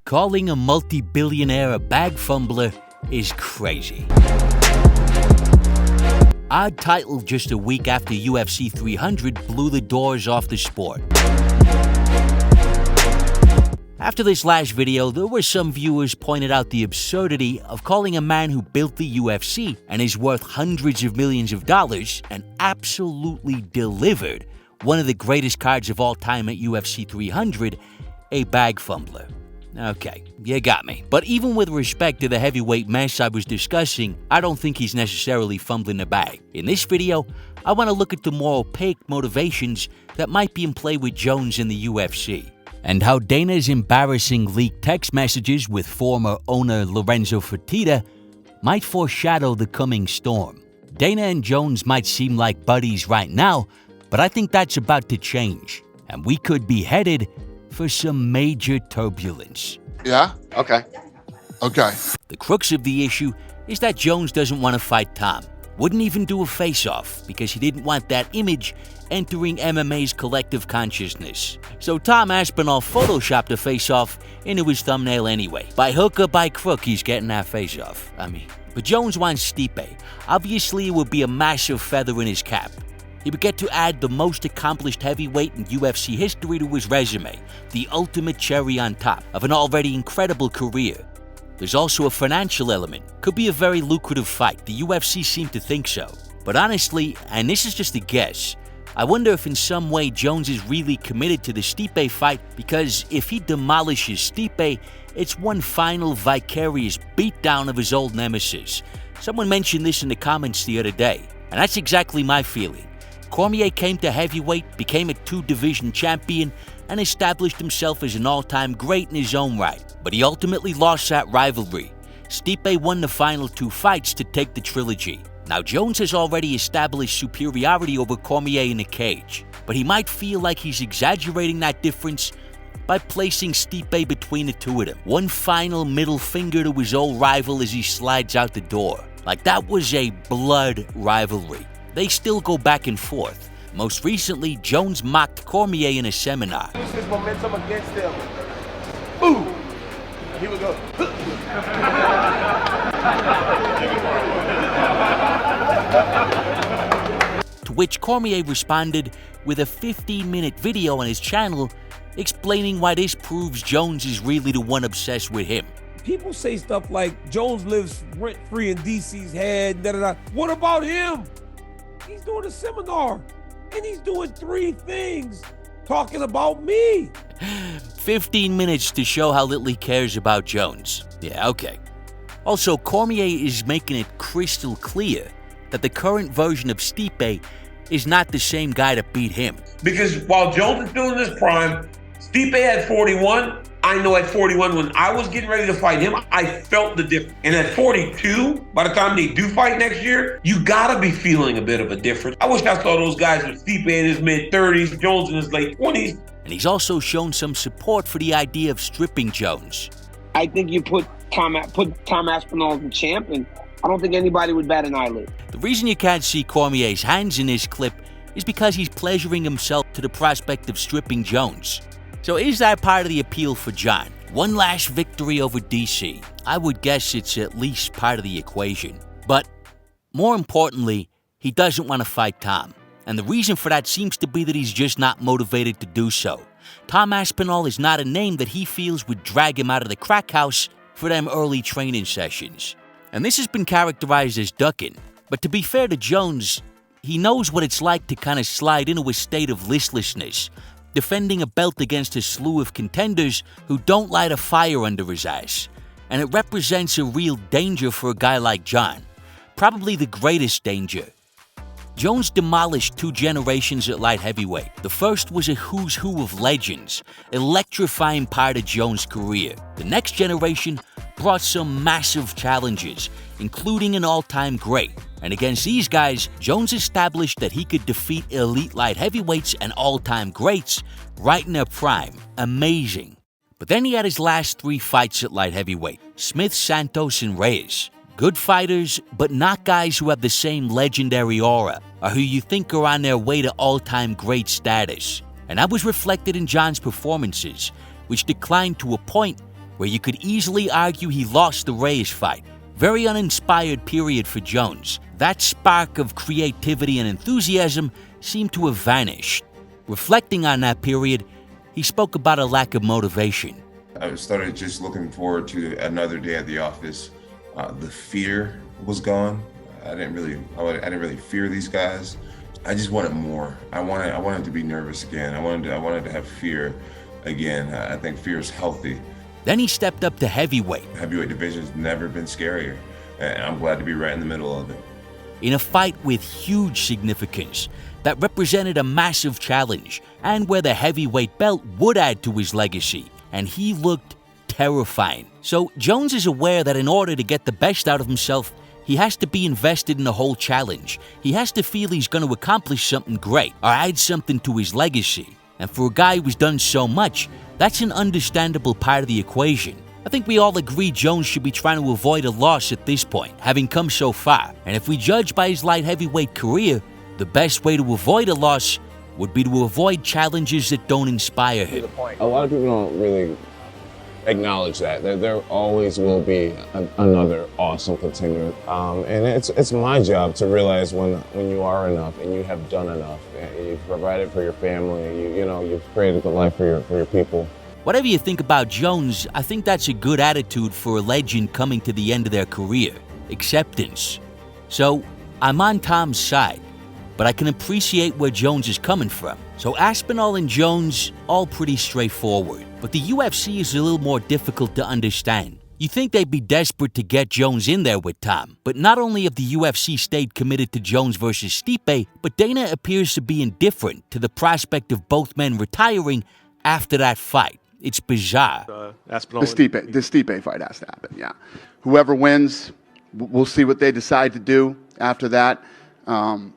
Calling a multi-billionaire a bag fumbler is crazy. Odd title just a week after UFC 300 blew the doors off the sport. After this last video, there were some viewers pointed out the absurdity of calling a man who built the UFC and is worth hundreds of millions of dollars and absolutely delivered one of the greatest cards of all time at UFC 300 a bag fumbler. Okay, you got me. But even with respect to the heavyweight mess I was discussing, I don't think he's necessarily fumbling the bag. In this video, I want to look at the more opaque motivations that might be in play with Jones in the UFC, and how Dana's embarrassing leaked text messages with former owner Lorenzo Fertitta might foreshadow the coming storm. Dana and Jones might seem like buddies right now, but I think that's about to change, and we could be headed for some major turbulence. Yeah? Okay. The crux of the issue is that Jones doesn't want to fight Tom. Wouldn't even do a face-off because he didn't want that image entering MMA's collective consciousness. So Tom Aspinall photoshopped a face-off into his thumbnail anyway. By hook or by crook, he's getting that face-off. But Jones wants Stipe. Obviously, it would be a massive feather in his cap. He would get to add the most accomplished heavyweight in UFC history to his resume, the ultimate cherry on top of an already incredible career. There's also a financial element. Could be a very lucrative fight. The UFC seemed to think so. But honestly, and this is just a guess, I wonder if in some way Jones is really committed to the Stipe fight, because if he demolishes Stipe, it's one final vicarious beatdown of his old nemesis. Someone mentioned this in the comments the other day, and that's exactly my feeling. Cormier came to heavyweight, became a two-division champion, and established himself as an all-time great in his own right. But he ultimately lost that rivalry. Stipe won the final two fights to take the trilogy. Now Jones has already established superiority over Cormier in the cage, but he might feel like he's exaggerating that difference by placing Stipe between the two of them. One final middle finger to his old rival as he slides out the door. Like that was a blood rivalry. They still go back and forth. Most recently, Jones mocked Cormier in a seminar. Use his momentum against him. Ooh! Here we go. To which Cormier responded with a 15-minute video on his channel explaining why this proves Jones is really the one obsessed with him. People say stuff like Jones lives rent-free in DC's head, da-da-da. What about him? He's doing a seminar, and he's doing 3 things talking about me. 15 minutes to show how little he cares about Jones. Yeah, okay. Also, Cormier is making it crystal clear that the current version of Stipe is not the same guy that beat him. Because while Jones is doing this prime, Stipe had 41. I know at 41, when I was getting ready to fight him, I felt the difference. And at 42, by the time they do fight next year, you gotta be feeling a bit of a difference. I wish I saw those guys with Stipe in his mid-30s, Jones in his late 20s. And he's also shown some support for the idea of stripping Jones. I think you put Tom Aspinall as the champ, and I don't think anybody would bat an eyelid. The reason you can't see Cormier's hands in this clip is because he's pleasuring himself to the prospect of stripping Jones. So is that part of the appeal for John? One last victory over DC. I would guess it's at least part of the equation. But more importantly, he doesn't want to fight Tom. And the reason for that seems to be that he's just not motivated to do so. Tom Aspinall is not a name that he feels would drag him out of the crack house for them early training sessions. And this has been characterized as ducking. But to be fair to Jones, he knows what it's like to kind of slide into a state of listlessness, defending a belt against a slew of contenders who don't light a fire under his ass. And it represents a real danger for a guy like John. Probably the greatest danger. Jones demolished 2 generations at light heavyweight. The first was a who's who of legends, electrifying part of Jones' career. The next generation brought some massive challenges, including an all-time great. And against these guys, Jones established that he could defeat elite light heavyweights and all-time greats right in their prime. Amazing. But then he had his last 3 fights at light heavyweight: Smith, Santos, and Reyes. Good fighters, but not guys who have the same legendary aura, or who you think are on their way to all-time great status. And that was reflected in John's performances, which declined to a point where you could easily argue he lost the Reyes fight. Very uninspired period for Jones. That spark of creativity and enthusiasm seemed to have vanished. Reflecting on that period, he spoke about a lack of motivation. I started just looking forward to another day at the office. The fear was gone. I didn't really fear these guys. I just wanted more. I wanted to be nervous again. I wanted to have fear again. I think fear is healthy. Then he stepped up to heavyweight. Heavyweight division's never been scarier, and I'm glad to be right in the middle of it. In a fight with huge significance that represented a massive challenge and where the heavyweight belt would add to his legacy, and he looked terrifying. So Jones is aware that in order to get the best out of himself, he has to be invested in the whole challenge. He has to feel he's going to accomplish something great or add something to his legacy. And for a guy who's done so much, that's an understandable part of the equation. I think we all agree Jones should be trying to avoid a loss at this point, having come so far. And if we judge by his light heavyweight career, the best way to avoid a loss would be to avoid challenges that don't inspire him. A lot of people don't really acknowledge that. There always will be another awesome contender. And it's my job to realize when you are enough and you have done enough. You've provided for your family, you've created a life for your people. Whatever you think about Jones, I think that's a good attitude for a legend coming to the end of their career. Acceptance. So, I'm on Tom's side, but I can appreciate where Jones is coming from. So Aspinall and Jones, all pretty straightforward. But the UFC is a little more difficult to understand. You think they'd be desperate to get Jones in there with Tom. But not only have the UFC stayed committed to Jones versus Stipe, but Dana appears to be indifferent to the prospect of both men retiring after that fight. It's bizarre. The Stipe fight has to happen, yeah. Whoever wins, we'll see what they decide to do after that, and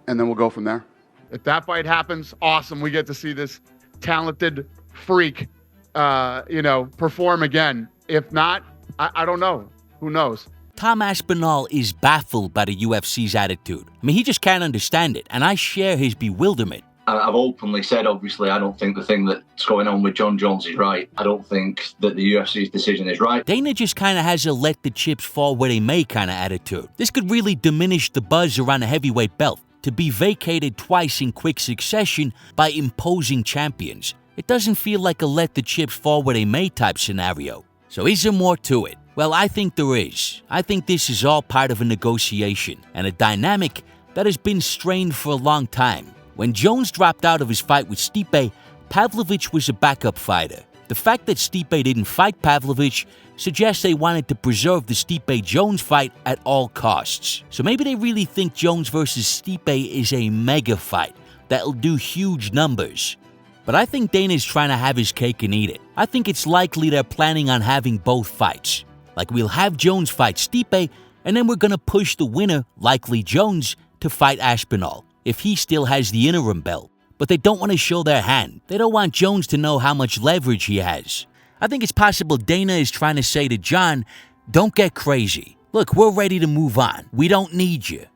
then we'll go from there. If that fight happens, awesome. We get to see this talented freak, perform again. If not, I don't know. Who knows? Tom Aspinall is baffled by the UFC's attitude. I mean, he just can't understand it, and I share his bewilderment. I've openly said, obviously, I don't think the thing that's going on with John Jones is right. I don't think that the UFC's decision is right. Dana just kind of has a let the chips fall where they may kind of attitude. This could really diminish the buzz around a heavyweight belt, to be vacated twice in quick succession by imposing champions. It doesn't feel like a let the chips fall where they may type scenario. So is there more to it? Well, I think there is. I think this is all part of a negotiation and a dynamic that has been strained for a long time. When Jones dropped out of his fight with Stipe, Pavlovich was a backup fighter. The fact that Stipe didn't fight Pavlovich suggests they wanted to preserve the Stipe-Jones fight at all costs. So maybe they really think Jones versus Stipe is a mega fight that'll do huge numbers. But I think Dana's trying to have his cake and eat it. I think it's likely they're planning on having both fights. Like we'll have Jones fight Stipe, and then we're gonna push the winner, likely Jones, to fight Aspinall, if he still has the interim belt. But they don't want to show their hand. They don't want Jones to know how much leverage he has. I think it's possible Dana is trying to say to John, don't get crazy. Look, we're ready to move on. We don't need you.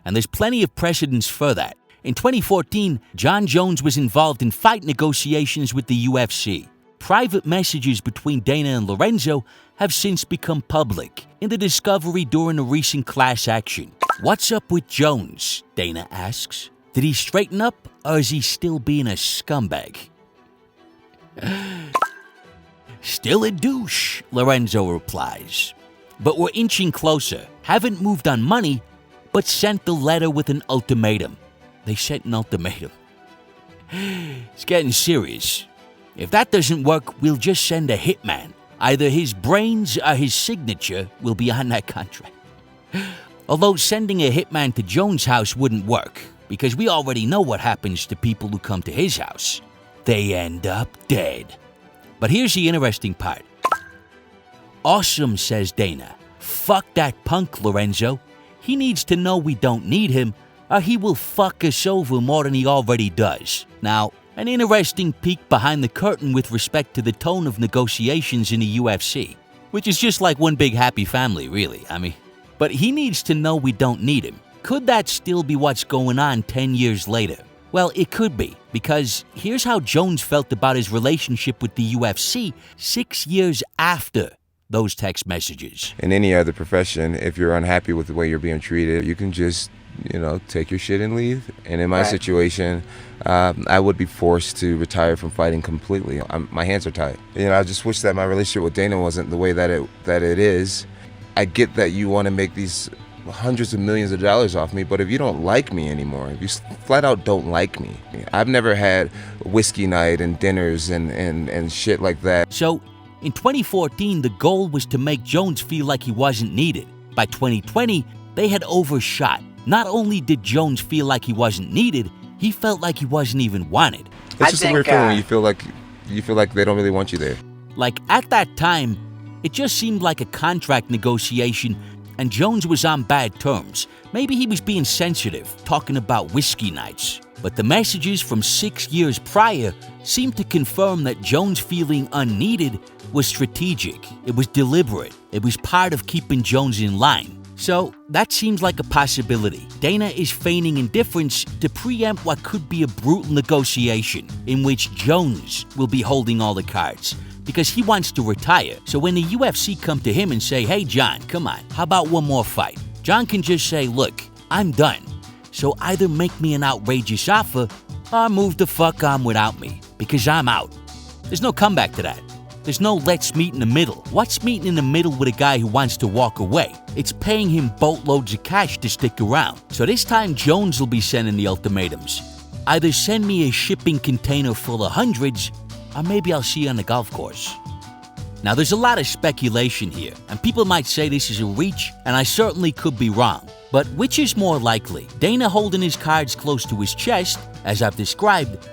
And there's plenty of precedence for that. In 2014, John Jones was involved in fight negotiations with the UFC. Private messages between Dana and Lorenzo have since become public in the discovery during a recent class action. What's up with Jones? Dana asks. Did he straighten up, or is he still being a scumbag? Still a douche, Lorenzo replies. But we're inching closer. Haven't moved on money, but sent the letter with an ultimatum. They sent an ultimatum. It's getting serious. If that doesn't work, we'll just send a hitman. Either his brains or his signature will be on that contract. Although sending a hitman to Jones' house wouldn't work, because we already know what happens to people who come to his house. They end up dead. But here's the interesting part. Awesome, says Dana. Fuck that punk, Lorenzo. He needs to know we don't need him, or he will fuck us over more than he already does. Now, an interesting peek behind the curtain with respect to the tone of negotiations in the UFC, which is just like one big happy family, really. But he needs to know we don't need him. Could that still be what's going on 10 years later? Well, it could be, because here's how Jones felt about his relationship with the UFC 6 years after those text messages. In any other profession, if you're unhappy with the way you're being treated, you can just, take your shit and leave. And in my situation, I would be forced to retire from fighting completely. My hands are tied. I just wish that my relationship with Dana wasn't the way that it is. I get that you want to make these hundreds of millions of dollars off me, but if you don't like me anymore, if you flat out don't like me, I've never had whiskey night and dinners and shit like that. So in 2014, the goal was to make Jones feel like he wasn't needed. By 2020, they had overshot. Not only did Jones feel like he wasn't needed, he felt like he wasn't even wanted. It's just a weird feeling when you feel like they don't really want you there. Like at that time, it just seemed like a contract negotiation, and Jones was on bad terms. Maybe he was being sensitive, talking about whiskey nights. But the messages from 6 years prior seemed to confirm that Jones feeling unneeded was strategic. It was deliberate. It was part of keeping Jones in line. So that seems like a possibility. Dana is feigning indifference to preempt what could be a brutal negotiation in which Jones will be holding all the cards, because he wants to retire. So when the UFC come to him and say, hey John, come on, how about one more fight? John can just say, look, I'm done. So either make me an outrageous offer or move the fuck on without me, because I'm out. There's no comeback to that. There's no let's meet in the middle. What's meeting in the middle with a guy who wants to walk away? It's paying him boatloads of cash to stick around. So this time Jones will be sending the ultimatums. Either send me a shipping container full of hundreds, or maybe I'll see you on the golf course. Now there's a lot of speculation here, and people might say this is a reach, and I certainly could be wrong. But which is more likely? Dana holding his cards close to his chest, as I've described,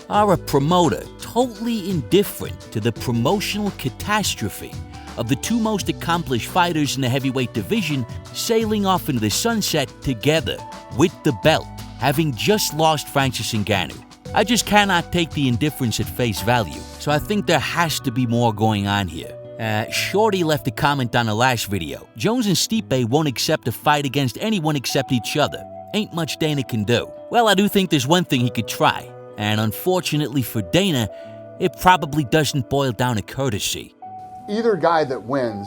or a promoter totally indifferent to the promotional catastrophe of the two most accomplished fighters in the heavyweight division sailing off into the sunset together with the belt, having just lost Francis Ngannou? I just cannot take the indifference at face value, so I think there has to be more going on here. Shorty left a comment on the last video. Jones and Stipe won't accept a fight against anyone except each other. Ain't much Dana can do. Well, I do think there's one thing he could try, and unfortunately for Dana, it probably doesn't boil down to courtesy. Either guy that wins,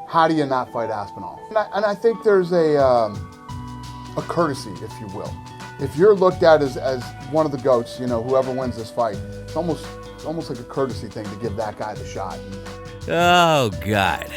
how do you not fight Aspinall? And I think there's a courtesy, if you will. If you're looked at as one of the GOATs, whoever wins this fight, it's almost like a courtesy thing to give that guy the shot. Oh, God.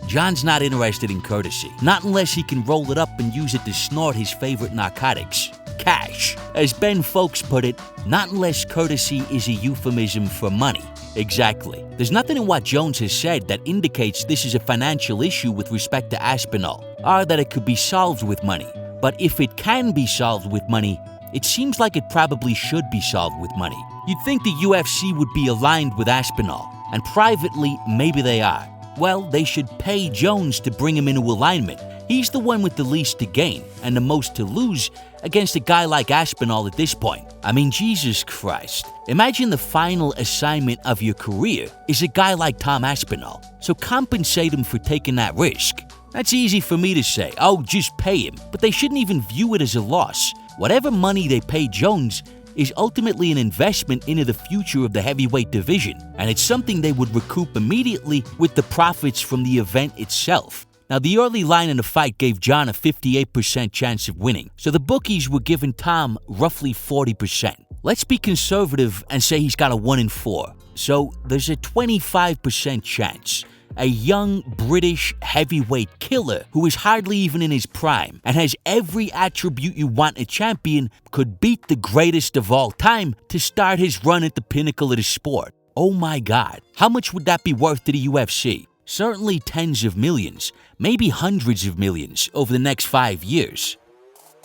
John's not interested in courtesy. Not unless he can roll it up and use it to snort his favorite narcotics. Cash. As Ben Folks put it, not unless courtesy is a euphemism for money. Exactly. There's nothing in what Jones has said that indicates this is a financial issue with respect to Aspinall, or that it could be solved with money. But if it can be solved with money, it seems like it probably should be solved with money. You'd think the UFC would be aligned with Aspinall, and privately, maybe they are. Well, they should pay Jones to bring him into alignment. He's the one with the least to gain and the most to lose against a guy like Aspinall at this point. I mean, Jesus Christ. Imagine the final assignment of your career is a guy like Tom Aspinall. So compensate him for taking that risk. That's easy for me to say, oh, just pay him. But they shouldn't even view it as a loss. Whatever money they pay Jones is ultimately an investment into the future of the heavyweight division, and it's something they would recoup immediately with the profits from the event itself. Now, the early line in the fight gave John a 58% chance of winning, so the bookies were giving Tom roughly 40%. Let's be conservative and say he's got a 1 in 4, so there's a 25% chance. A young British heavyweight killer who is hardly even in his prime and has every attribute you want in a champion could beat the greatest of all time to start his run at the pinnacle of the sport. Oh my God, how much would that be worth to the UFC? Certainly tens of millions, maybe hundreds of millions over the next 5 years.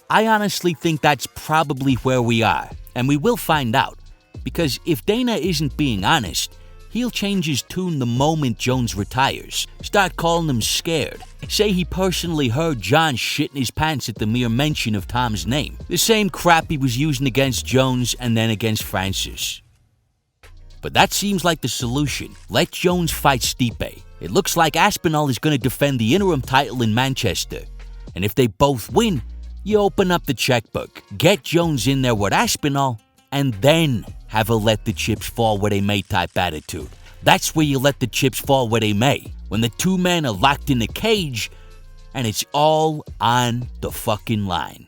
I honestly think that's probably where we are, and we will find out, because if Dana isn't being honest, he'll change his tune the moment Jones retires, start calling him scared, say he personally heard John shitting his pants at the mere mention of Tom's name, the same crap he was using against Jones and then against Francis. But that seems like the solution. Let Jones fight Stipe. It looks like Aspinall is going to defend the interim title in Manchester, and if they both win, You open up the checkbook, get Jones in there with Aspinall, and then have a let the chips fall where they may type attitude. That's where you let the chips fall where they may, when the two men are locked in the cage and it's all on the fucking line.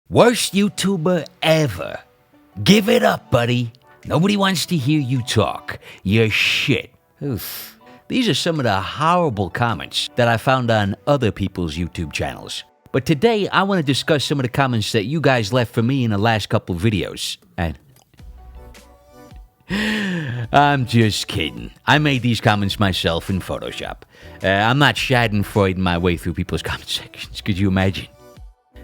Worst YouTuber ever. Give it up, buddy. Nobody wants to hear you talk. You're shit. Oof. These are some of the horrible comments that I found on other people's YouTube channels. But today, I want to discuss some of the comments that you guys left for me in the last couple of videos. And I'm just kidding. I made these comments myself in Photoshop. I'm not schadenfreuding my way through people's comment sections. Could you imagine?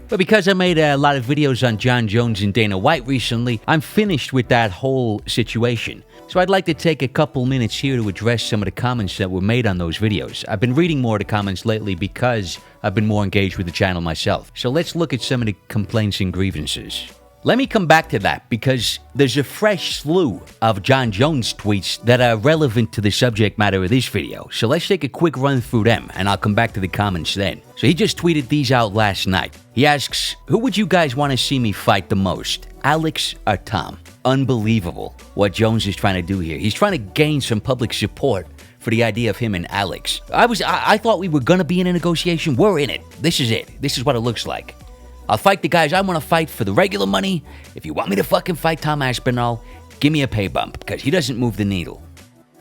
But because I made a lot of videos on Jon Jones and Dana White recently, I'm finished with that whole situation. So I'd like to take a couple minutes here to address some of the comments that were made on those videos. I've been reading more of the comments lately because I've been more engaged with the channel myself. So let's look at some of the complaints and grievances. Let me come back to that because there's a fresh slew of Jon Jones tweets that are relevant to the subject matter of this video. So let's take a quick run through them and I'll come back to the comments then. So he just tweeted these out last night. He asks, who would you guys want to see me fight the most? Alex or Tom? Unbelievable what Jones is trying to do here. He's trying to gain some public support for the idea of him and Alex. I thought we were going to be in a negotiation. We're in it. This is it. This is what it looks like. I'll fight the guys I want to fight for the regular money. If you want me to fucking fight Tom Aspinall, give me a pay bump because he doesn't move the needle.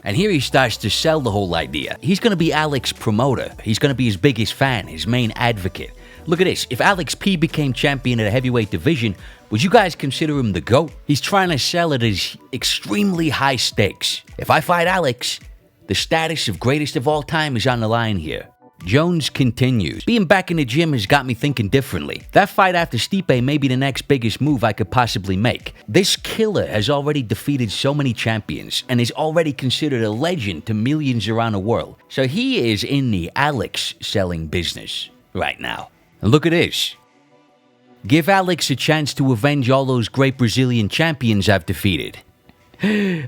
And here he starts to sell the whole idea. He's going to be Alex's promoter. He's going to be his biggest fan, his main advocate. Look at this. If Alex P became champion at a heavyweight division, would you guys consider him the GOAT? He's trying to sell it as extremely high stakes. If I fight Alex, the status of greatest of all time is on the line here. Jones continues. Being back in the gym has got me thinking differently. That fight after Stipe may be the next biggest move I could possibly make. This killer has already defeated so many champions and is already considered a legend to millions around the world. So he is in the Alex selling business right now. And look at this. Give Alex a chance to avenge all those great Brazilian champions I've defeated.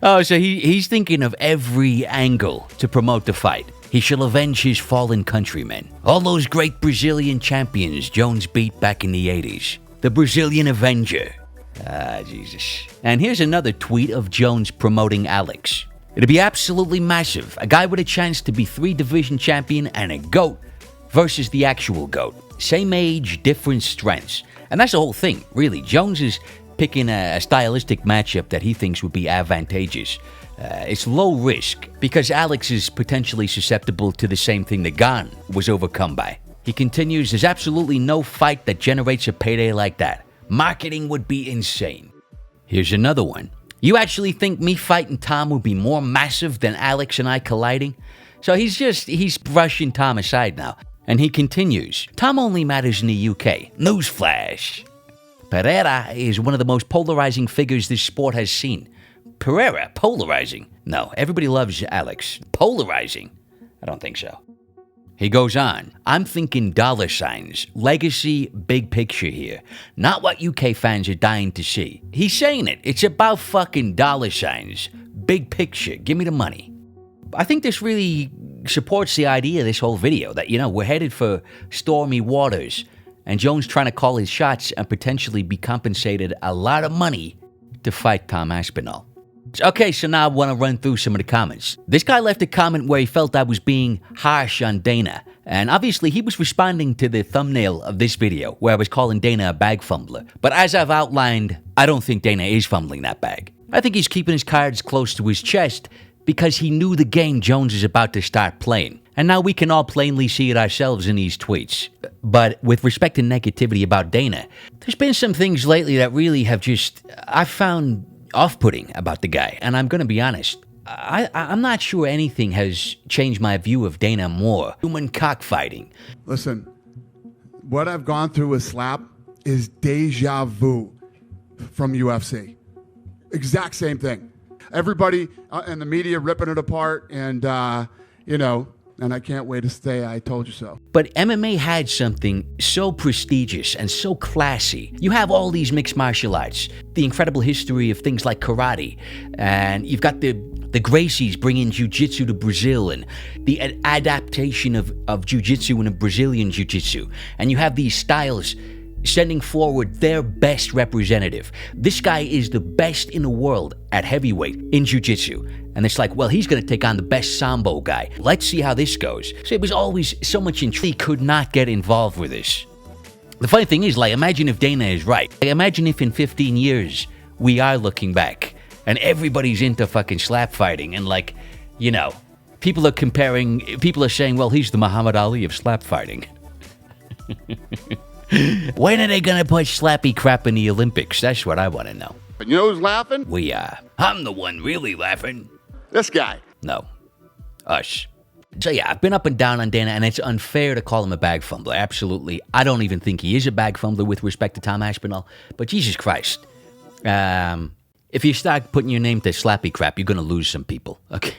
Oh, so he's thinking of every angle to promote the fight. He shall avenge his fallen countrymen. All those great Brazilian champions Jones beat back in the 80s. The Brazilian Avenger. Ah, Jesus. And here's another tweet of Jones promoting Alex. It'd be absolutely massive. A guy with a chance to be 3-division champion and a GOAT versus the actual GOAT. Same age, different strengths. And that's the whole thing, really. Jones is picking a stylistic matchup that he thinks would be advantageous. It's low risk because Alex is potentially susceptible to the same thing that Gon was overcome by. He continues, there's absolutely no fight that generates a payday like that. Marketing would be insane. Here's another one. You actually think me fighting Tom would be more massive than Alex and I colliding? So he's brushing Tom aside now. And he continues, Tom only matters in the UK. Newsflash. Pereira is one of the most polarizing figures this sport has seen. Pereira, polarizing? No, everybody loves Alex. Polarizing? I don't think so. He goes on, I'm thinking dollar signs, legacy, big picture here. Not what UK fans are dying to see. He's saying it. It's about fucking dollar signs. Big picture. Give me the money. I think this really supports the idea of this whole video that, we're headed for stormy waters and Jones trying to call his shots and potentially be compensated a lot of money to fight Tom Aspinall. Okay, so now I want to run through some of the comments. This guy left a comment where he felt I was being harsh on Dana. And obviously he was responding to the thumbnail of this video where I was calling Dana a bag fumbler. But as I've outlined, I don't think Dana is fumbling that bag. I think he's keeping his cards close to his chest because he knew the game Jones is about to start playing. And now we can all plainly see it ourselves in these tweets. But with respect to negativity about Dana, there's been some things lately that really have I've found off-putting about the guy. And I'm going to be honest, I'm not sure anything has changed my view of Dana more. Human cockfighting. Listen, what I've gone through with Slap is deja vu from UFC. Exact same thing. Everybody in the media ripping it apart and, and I can't wait to say I told you so. But MMA had something so prestigious and so classy. You have all these mixed martial arts, the incredible history of things like karate, and you've got the Gracies bringing jiu-jitsu to Brazil and the adaptation of jiu-jitsu into Brazilian jiu-jitsu. And you have these styles sending forward their best representative. This guy is the best in the world at heavyweight in jiu-jitsu. And it's like, well, he's going to take on the best Sambo guy. Let's see how this goes. So it was always so much intrigue. He could not get involved with this. The funny thing is, like, imagine if Dana is right. Like, imagine if in 15 years we are looking back and everybody's into fucking slap fighting and, like, you know, people are saying, well, he's the Muhammad Ali of slap fighting. When are they going to put slappy crap in the Olympics? That's what I want to know. But you know who's laughing? We are. I'm the one really laughing. This guy. No. Us. So yeah, I've been up and down on Dana, and it's unfair to call him a bag fumbler. Absolutely. I don't even think he is a bag fumbler with respect to Tom Aspinall. But Jesus Christ. If you start putting your name to slappy crap, you're going to lose some people. Okay.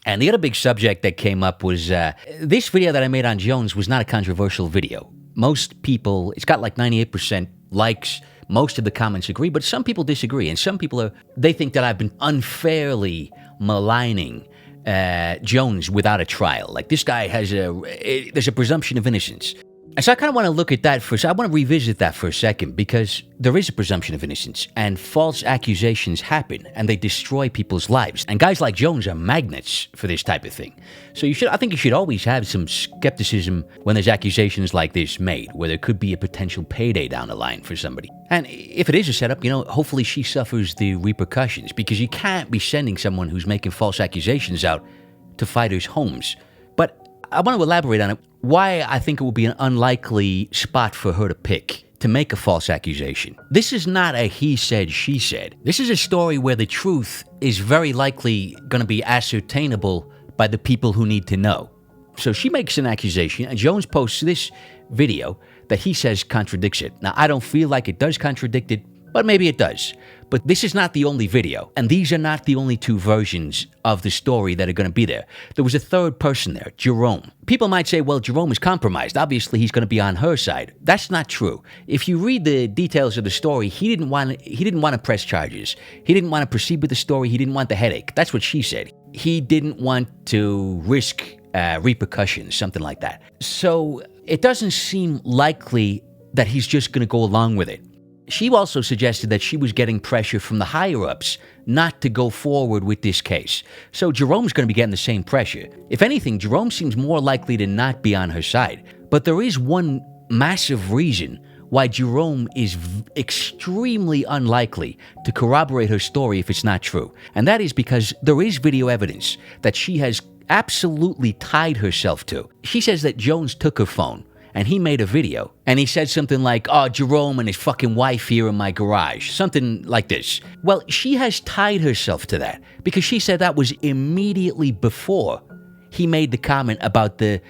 And the other big subject that came up was this video that I made on Jones was not a controversial video. Most people, it's got like 98% likes. Most of the comments agree, but some people disagree. And some people they think that I've been unfairly maligning Jones without a trial. Like, this guy there's a presumption of innocence. And so I kind of want to look at that I want to revisit that for a second, because there is a presumption of innocence, and false accusations happen, and they destroy people's lives. And guys like Jones are magnets for this type of thing. So I think you should always have some skepticism when there's accusations like this made, where there could be a potential payday down the line for somebody. And if it is a setup, hopefully she suffers the repercussions, because you can't be sending someone who's making false accusations out to fighters' homes. But I want to elaborate on it. Why I think it would be an unlikely spot for her to pick to make a false accusation. This is not a he said, she said. This is a story where the truth is very likely going to be ascertainable by the people who need to know. So she makes an accusation, and Jones posts this video that he says contradicts it. Now, I don't feel like it does contradict it, but maybe it does. But this is not the only video, and these are not the only two versions of the story that are going to be there. There was a third person there, Jerome. People might say, well, Jerome is compromised. Obviously, he's going to be on her side. That's not true. If you read the details of the story, he didn't want to press charges. He didn't want to proceed with the story. He didn't want the headache. That's what she said. He didn't want to risk repercussions, something like that. So it doesn't seem likely that he's just going to go along with it. She also suggested that she was getting pressure from the higher-ups not to go forward with this case. So Jerome's going to be getting the same pressure. If anything, Jerome seems more likely to not be on her side. But there is one massive reason why Jerome is extremely unlikely to corroborate her story if it's not true. And that is because there is video evidence that she has absolutely tied herself to. She says that Jones took her phone, and he made a video, and he said something like, oh, Jerome and his fucking wife here in my garage, something like this. Well, she has tied herself to that, because she said that was immediately before he made the comment about the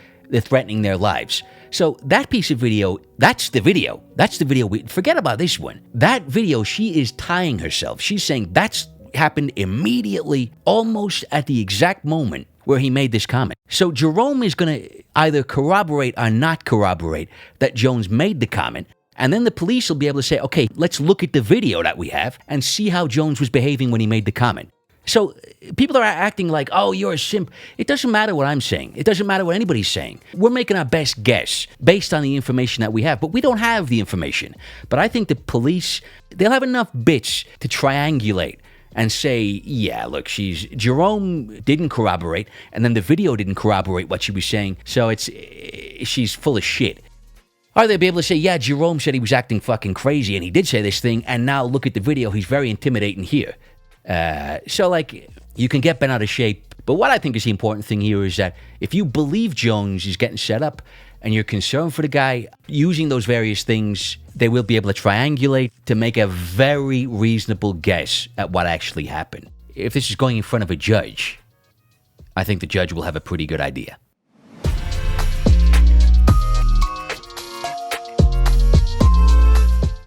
threatening their lives. So that piece of video, that's the video. Forget about this one. That video, she is tying herself. She's saying that's happened immediately, almost at the exact moment where he made this comment. So Jerome is going to either corroborate or not corroborate that Jones made the comment, and then the police will be able to say, okay, let's look at the video that we have and see how Jones was behaving when he made the comment. So people are acting like, oh, you're a simp. It doesn't matter what I'm saying. It doesn't matter what anybody's saying. We're making our best guess based on the information that we have, but we don't have the information. But I think the police, they'll have enough bits to triangulate and say, yeah, look, Jerome didn't corroborate, and then the video didn't corroborate what she was saying, so she's full of shit. Or they'll be able to say, yeah, Jerome said he was acting fucking crazy, and he did say this thing, and now look at the video, he's very intimidating here. So, like, you can get bent out of shape, but what I think is the important thing here is that if you believe Jones is getting set up, and you're concerned for the guy, using those various things, they will be able to triangulate to make a very reasonable guess at what actually happened. If this is going in front of a judge, I think the judge will have a pretty good idea.